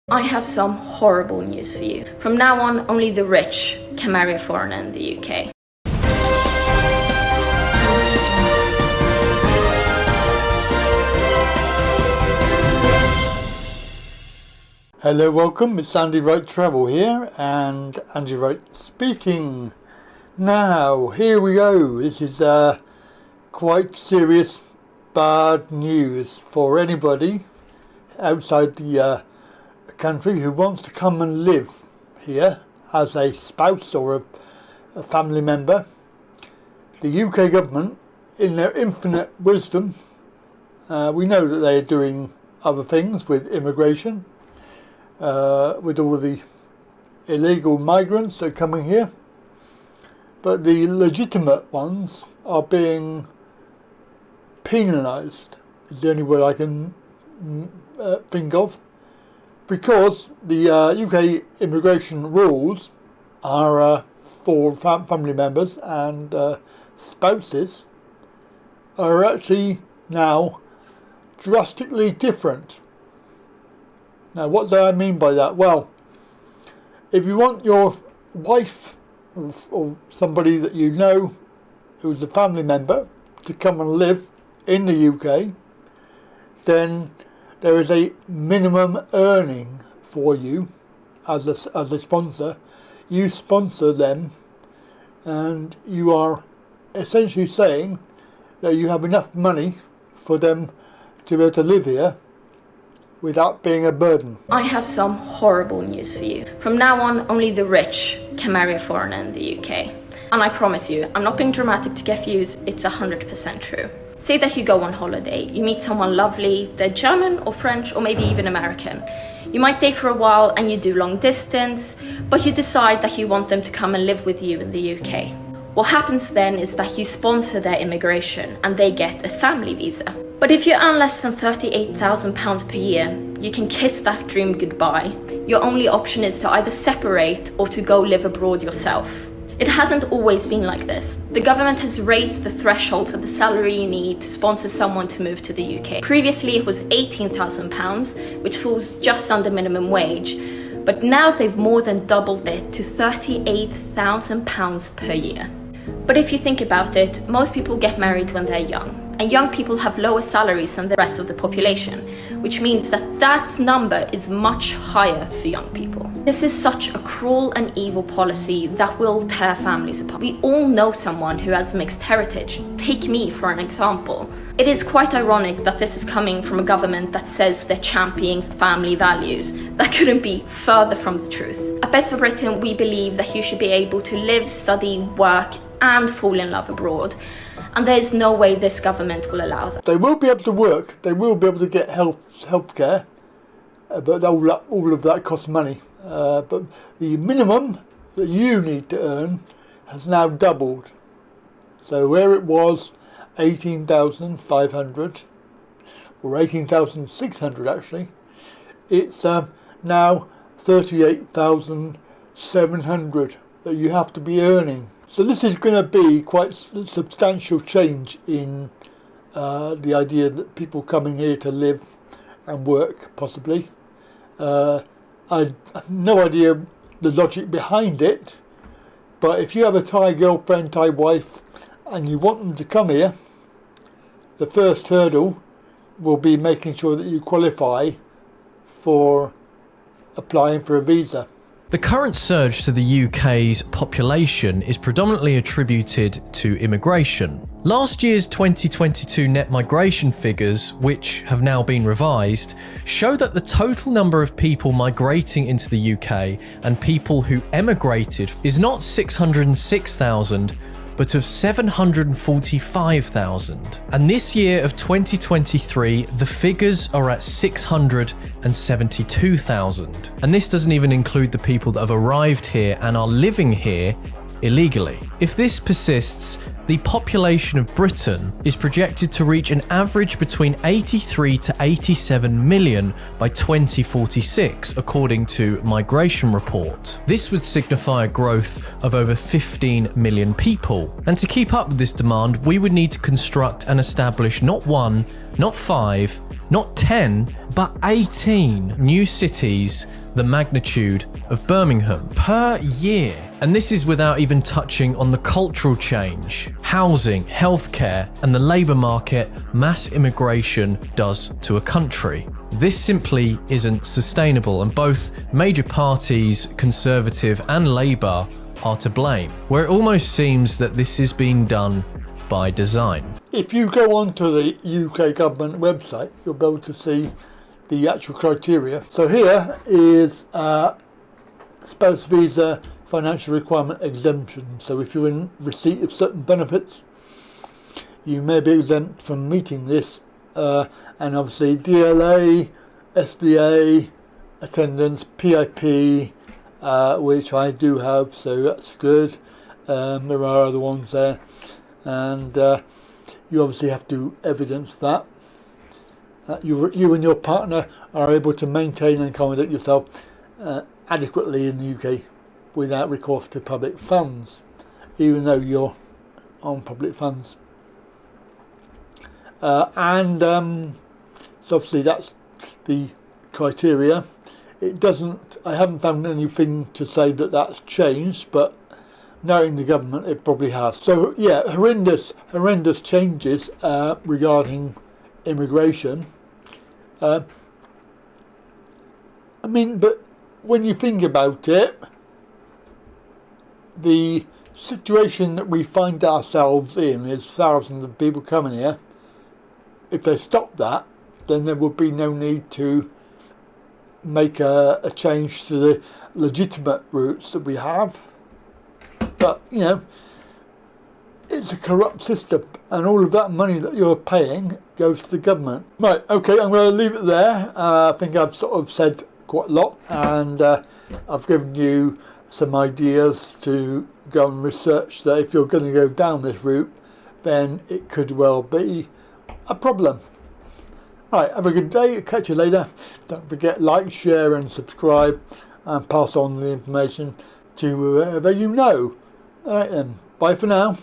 I have some horrible news for you. From now on, only the rich can marry a foreigner in the UK. Hello, welcome. It's Andy Wright Travel here, and Andy Wright speaking. Now, here we go. This is quite serious, bad news for anybody outside the country who wants to come and live here as a spouse or a family member. The UK government, in their infinite wisdom, we know that they're doing other things with immigration, with all the illegal migrants that are coming here, but the legitimate ones are being penalised, is the only word I can think of, because the UK immigration rules are for family members and spouses are actually now drastically different. Now, what do I mean by that? Well, if you want your wife or somebody that you know who's a family member to come and live in the UK, then there is a minimum earning for you as a sponsor. You sponsor them, and you are essentially saying that you have enough money for them to be able to live here without being a burden. I have some horrible news for you. From now on, only the rich can marry a foreigner in the UK. And I promise you, I'm not being dramatic to get views, it's 100% true. Say that you go on holiday, you meet someone lovely, they're German or French or maybe even American. You might date for a while and you do long distance, but you decide that you want them to come and live with you in the UK. What happens then is that you sponsor their immigration and they get a family visa. But if you earn less than £38,000 per year, you can kiss that dream goodbye. Your only option is to either separate or to go live abroad yourself. It hasn't always been like this. The government has raised the threshold for the salary you need to sponsor someone to move to the UK. Previously it was £18,000, which falls just under minimum wage, but now they've more than doubled it to £38,000 per year. But if you think about it, most people get married when they're young. And young people have lower salaries than the rest of the population, which means that that number is much higher for young people. This is such a cruel and evil policy that will tear families apart. We all know someone who has mixed heritage. Take me for an example. It is quite ironic that this is coming from a government that says they're championing family values. That couldn't be further from the truth. At Best for Britain, we believe that you should be able to live, study, work, and fall in love abroad. And there's no way this government will allow that. They will be able to work, they will be able to get health care, but all of that costs money. But the minimum that you need to earn has now doubled. So where it was 18,500 or 18,600 actually, it's now 38,700 that you have to be earning. So this is going to be quite a substantial change in the idea that people coming here to live and work, possibly. I have no idea the logic behind it, but if you have a Thai girlfriend, Thai wife, and you want them to come here, the first hurdle will be making sure that you qualify for applying for a visa. The current surge to the UK's population is predominantly attributed to immigration. Last year's 2022 net migration figures, which have now been revised, show that the total number of people migrating into the UK and people who emigrated is not 606,000, but of 745,000. And this year of 2023, the figures are at 672,000. And this doesn't even include the people that have arrived here and are living here illegally. If this persists, the population of Britain is projected to reach an average between 83 to 87 million by 2046, according to Migration Report. This would signify a growth of over 15 million people. And to keep up with this demand, we would need to construct and establish not one, not five, not 10, but 18 new cities the magnitude of Birmingham per year. And this is without even touching on the cultural change, housing, healthcare, and the labour market mass immigration does to a country. This simply isn't sustainable, and both major parties, Conservative and Labour, are to blame, where it almost seems that this is being done by design. If you go onto the UK government website, you'll be able to see the actual criteria. So here is spouse visa financial requirement exemption. So if you're in receipt of certain benefits, you may be exempt from meeting this, and obviously DLA, SDA, attendance, PIP, which I do have, so that's good. There are other ones there, and you obviously have to evidence that you and your partner are able to maintain and accommodate yourself adequately in the UK without recourse to public funds, even though you're on public funds. So obviously that's the criteria. It doesn't, I haven't found anything to say that that's changed, but knowing the government, it probably has. So yeah, horrendous changes regarding immigration. I mean, but when you think about it, the situation that we find ourselves in is thousands of people coming here. If they stop that, then there would be no need to make a change to the legitimate routes that we have. But, you know, it's a corrupt system, and all of that money that you're paying goes to the government. Right, okay, I'm going to leave it there. I think I've sort of said quite a lot, and I've given you some ideas to go and research that if you're going to go down this route, then it could well be a problem. Right, have a good day, catch you later. Don't forget, like, share and subscribe, and pass on the information to whoever you know. Alright then, bye for now.